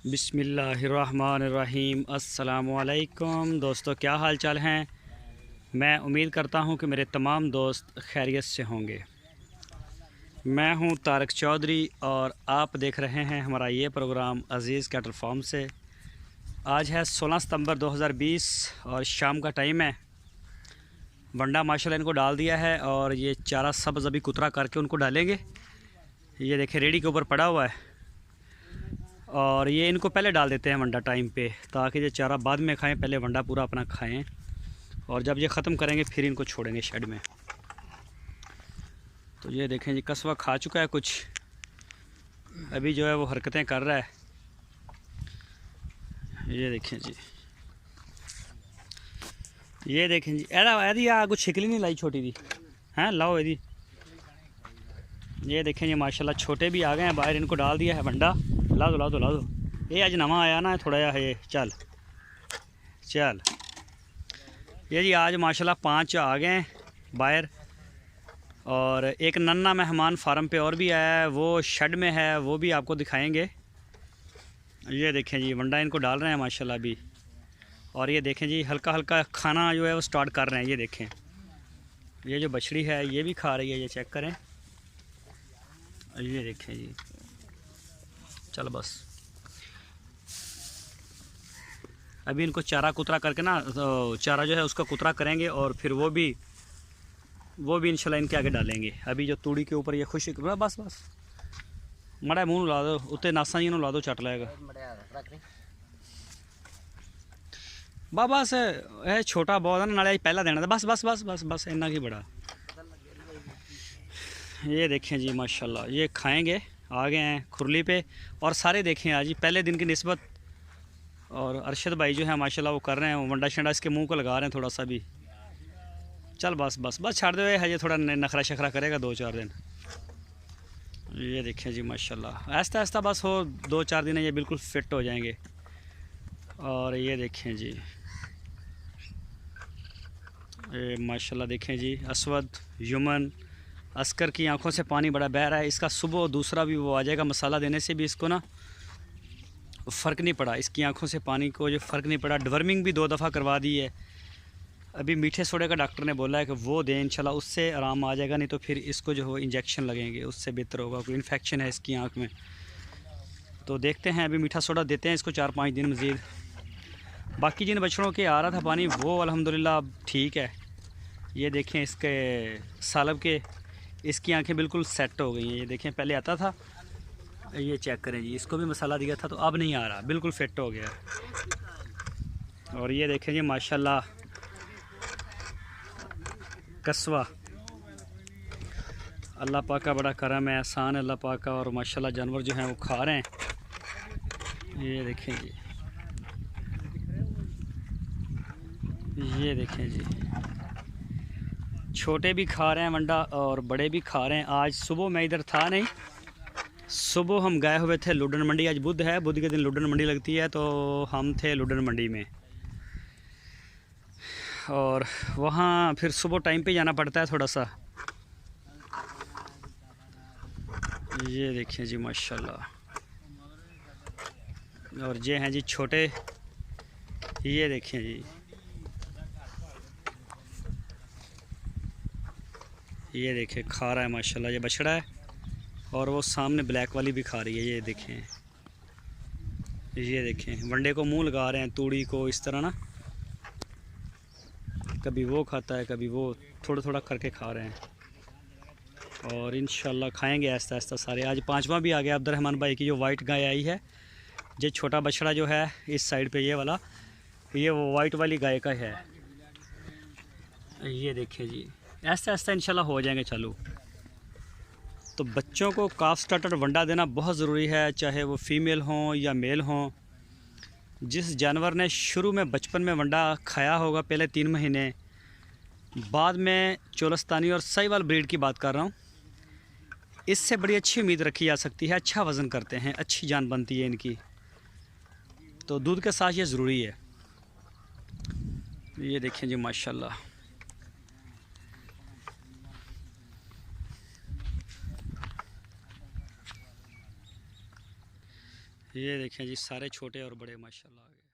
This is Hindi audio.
बिस्मिल्लाहिर्रहमानिर्रहीम। अस्सलामुअलैकुम दोस्तों, क्या हाल चाल हैं। मैं उम्मीद करता हूं कि मेरे तमाम दोस्त खैरियत से होंगे। मैं हूं तारक चौधरी और आप देख रहे हैं हमारा ये प्रोग्राम अज़ीज़ कैटल फार्म से। आज है 16 सितंबर 2020 और शाम का टाइम है। वंडा माशाल्लाह इनको डाल दिया है और ये चारा सब्ज़ अभी कुतरा करके उनको डालेंगे। ये देखिए रेडी के ऊपर पड़ा हुआ है और ये इनको पहले डाल देते हैं वंडा टाइम पे, ताकि ये चारा बाद में खाएं, पहले वंडा पूरा अपना खाएं और जब ये ख़त्म करेंगे फिर इनको छोड़ेंगे शेड में। तो ये देखें जी कस्बा खा चुका है कुछ, अभी जो है वो हरकतें कर रहा है। ये देखें जी, ये देखें जी, एदी आ कुछ छिकली नहीं लाई छोटी दी हैं, लाओ एदी। ये देखें जी माशाल्लाह छोटे भी आ गए हैं बाहर, इनको डाल दिया है वंडा। ला दो ला दो ला दो, ये आज नवा आया ना थोड़ा या है। चल चल, ये जी आज माशाल्लाह 5 आ गए हैं बाहर और एक नन्ना मेहमान फार्म पे और भी आया है, वो शेड में है, वो भी आपको दिखाएंगे। ये देखें जी वंडा इनको डाल रहे हैं माशाल्लाह अभी। और ये देखें जी हल्का हल्का खाना जो है वो स्टार्ट कर रहे हैं। ये देखें ये जो बछड़ी है ये भी खा रही है, ये चेक करें। ये देखें जी, चल बस अभी इनको चारा कुतरा करके ना, तो चारा जो है उसका कुतरा करेंगे और फिर वो भी इंशाल्लाह इनके आगे डालेंगे। अभी जो तूड़ी के ऊपर ये खुशी बस बस मड़ा मुँह ला दो, उत्ते नासा जी ला दो, चट लाएगा बस। है छोटा बहुत है ना, नाले पहला देना था, बस बस बस बस बस इन्ना की बड़ा। ये देखें जी माशाल्लाह ये खाएंगे, आ गए हैं खुरली पे। और सारे देखें आज ही पहले दिन की निस्बत। और अरशद भाई जो है माशाल्लाह वो कर रहे हैं वंडा शंडा इसके मुंह को लगा रहे हैं थोड़ा सा भी। चल बस बस बस छाड़ दो, है ये थोड़ा नखरा शखरा करेगा 2-4 दिन। ये देखें जी माशाल्लाह आहिस्ता आहिस्ता बस हो 2-4 दिन ये बिल्कुल फिट हो जाएंगे। और ये देखें जी, ये माशाल्लाह देखें जी असवद यमन अस्कर की आंखों से पानी बड़ा बह रहा है। इसका सुबह दूसरा भी वो आ जाएगा, मसाला देने से भी इसको ना फ़र्क नहीं पड़ा, इसकी आंखों से पानी को जो फ़र्क नहीं पड़ा। डिवर्मिंग भी 2 दफ़ा करवा दी है। अभी मीठे सोडे का डॉक्टर ने बोला है कि वो दें, इंशाल्लाह उससे आराम आ जाएगा, नहीं तो फिर इसको जो हो इंजेक्शन लगेंगे, उससे बेहतर होगा। कोई इन्फेक्शन है इसकी आँख में, तो देखते हैं। अभी मीठा सोडा देते हैं इसको 4-5 दिन मज़ीद। बाकी जिन बछड़ों के आ रहा था पानी वो अल्हम्दुलिल्लाह अब ठीक है। ये देखें इसके सालब के, इसकी आंखें बिल्कुल सेट हो गई हैं। ये देखें पहले आता था, ये चेक करें जी, इसको भी मसाला दिया था तो अब नहीं आ रहा, बिल्कुल फिट हो गया। और ये देखें जी माशाल्लाह कस्बा, अल्लाह पाक का बड़ा करम है, एहसान है अल्लाह पाक का। और माशाल्लाह जानवर जो हैं वो खा रहे हैं। ये देखें जी, ये देखें जी छोटे भी खा रहे हैं वंडा और बड़े भी खा रहे हैं। आज सुबह मैं इधर था नहीं, सुबह हम गए हुए थे लुडन मंडी। आज बुध है, बुध के दिन लुडन मंडी लगती है, तो हम थे लुडन मंडी में। और वहाँ फिर सुबह टाइम पे जाना पड़ता है थोड़ा सा। ये देखिए जी माशाल्लाह, और ये हैं जी छोटे, ये देखें जी, ये देखें खा रहा है माशाल्लाह, ये बछड़ा है। और वो सामने ब्लैक वाली भी खा रही है। ये देखें, ये देखें वंडे को मुंह लगा रहे हैं, तूड़ी को इस तरह ना, कभी वो खाता है कभी वो, थोड़ा थोड़ा करके खा रहे हैं। और इंशाल्लाह खाएंगे आहिस्ता आहिस्ता सारे। आज 5वां भी आ गया अब्दुर्रहमान भाई की जो वाइट गाय आई है। ये छोटा बछड़ा जो है इस साइड पे ये वाला, ये वो वाइट वाली गाय का है। ये देखिए जी आहिस्ता आहिस्ता इंशाल्लाह हो जाएंगे चालू। तो बच्चों को काफ स्टार्टर वंडा देना बहुत ज़रूरी है, चाहे वो फीमेल हों या मेल हों। जिस जानवर ने शुरू में बचपन में वंडा खाया होगा पहले 3 महीने, बाद में चोलस्तानी और साहिवाल ब्रीड की बात कर रहा हूँ, इससे बड़ी अच्छी उम्मीद रखी जा सकती है। अच्छा वज़न करते हैं, अच्छी जान बनती है इनकी, तो दूध के साथ ये ज़रूरी है। ये देखें जी माशाल्लाह, ये देखें जी, सारे छोटे और बड़े माशाल्लाह आ गए।